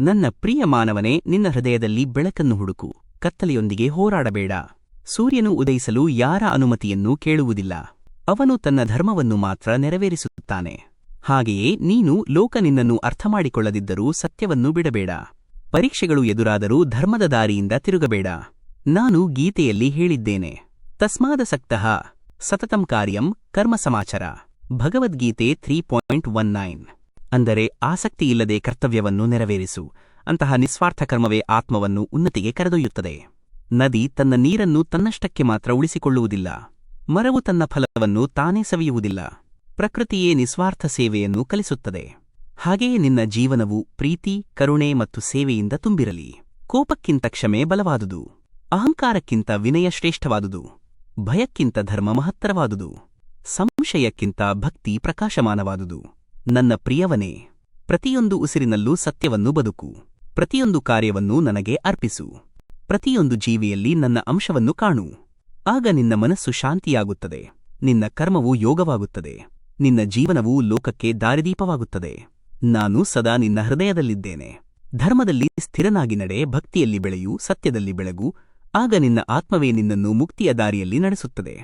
ನನ್ನ ಪ್ರಿಯ ಮಾನವನೇ, ನಿನ್ನ ಹೃದಯದಲ್ಲಿ ಬೆಳಕನ್ನು ಹುಡುಕು. ಕತ್ತಲೆಯೊಂದಿಗೆ ಹೋರಾಡಬೇಡ. ಸೂರ್ಯನು ಉದಯಿಸಲು ಯಾರ ಅನುಮತಿಯನ್ನೂ ಕೇಳುವುದಿಲ್ಲ. ಅವನು ತನ್ನ ಧರ್ಮವನ್ನು ಮಾತ್ರ ನೆರವೇರಿಸುತ್ತಾನೆ. ಹಾಗೆಯೇ ನೀನು ಲೋಕ ನಿನ್ನನ್ನು ಅರ್ಥಮಾಡಿಕೊಳ್ಳದಿದ್ದರೂ ಸತ್ಯವನ್ನು ಬಿಡಬೇಡ. ಪರೀಕ್ಷೆಗಳು ಎದುರಾದರೂ ಧರ್ಮದ ದಾರಿಯಿಂದ ತಿರುಗಬೇಡ. ನಾನು ಗೀತೆಯಲ್ಲಿ ಹೇಳಿದ್ದೇನೆ, ತಸ್ಮಾದಸಕ್ತಃ ಸತತಂ ಕಾರ್ಯಂ ಕರ್ಮ ಸಮಾಚರ. ಭಗವದ್ಗೀತೆ 3.19. ಅಂದರೆ ಆಸಕ್ತಿಯಿಲ್ಲದೆ ಕರ್ತವ್ಯವನ್ನು ನೆರವೇರಿಸು. ಅಂತಹ ನಿಸ್ವಾರ್ಥ ಕರ್ಮವೇ ಆತ್ಮವನ್ನು ಉನ್ನತಿಗೆ ಕರೆದೊಯ್ಯುತ್ತದೆ. ನದಿ ತನ್ನ ನೀರನ್ನು ತನ್ನಷ್ಟಕ್ಕೆ ಮಾತ್ರ ಉಳಿಸಿಕೊಳ್ಳುವುದಿಲ್ಲ. ಮರವು ತನ್ನ ಫಲವನ್ನು ತಾನೇ ಸವಿಯುವುದಿಲ್ಲ. ಪ್ರಕೃತಿಯೇ ನಿಸ್ವಾರ್ಥ ಸೇವೆಯನ್ನು ಕಲಿಸುತ್ತದೆ. ಹಾಗೆಯೇ ನಿನ್ನ ಜೀವನವು ಪ್ರೀತಿ, ಕರುಣೆ ಮತ್ತು ಸೇವೆಯಿಂದ ತುಂಬಿರಲಿ. ಕೋಪಕ್ಕಿಂತ ಕ್ಷಮೆ ಬಲವಾದುದು. ಅಹಂಕಾರಕ್ಕಿಂತ ವಿನಯ ಶ್ರೇಷ್ಠವಾದುದು. ಭಯಕ್ಕಿಂತ ಧರ್ಮ ಮಹತ್ತರವಾದುದು. ಸಂಶಯಕ್ಕಿಂತ ಭಕ್ತಿ ಪ್ರಕಾಶಮಾನವಾದುದು. ನನ್ನ ಪ್ರಿಯವನೇ, ಪ್ರತಿಯೊಂದು ಉಸಿರಿನಲ್ಲೂ ಸತ್ಯವನ್ನು ಬದುಕು. ಪ್ರತಿಯೊಂದು ಕಾರ್ಯವನ್ನು ನನಗೆ ಅರ್ಪಿಸು. ಪ್ರತಿಯೊಂದು ಜೀವಿಯಲ್ಲಿ ನನ್ನ ಅಂಶವನ್ನು ಕಾಣು. ಆಗ ನಿನ್ನ ಮನಸ್ಸು ಶಾಂತಿಯಾಗುತ್ತದೆ. ನಿನ್ನ ಕರ್ಮವು ಯೋಗವಾಗುತ್ತದೆ. ನಿನ್ನ ಜೀವನವೂ ಲೋಕಕ್ಕೆ ದಾರಿದೀಪವಾಗುತ್ತದೆ. ನಾನು ಸದಾ ನಿನ್ನ ಹೃದಯದಲ್ಲಿದ್ದೇನೆ. ಧರ್ಮದಲ್ಲಿ ಸ್ಥಿರನಾಗಿ ನಡೆ, ಭಕ್ತಿಯಲ್ಲಿ ಬೆಳೆಯು, ಸತ್ಯದಲ್ಲಿ ಬೆಳಗು. ಆಗ ನಿನ್ನ ಆತ್ಮವೇ ನಿನ್ನನ್ನು ಮುಕ್ತಿಯ ದಾರಿಯಲ್ಲಿ ನಡೆಸುತ್ತದೆ.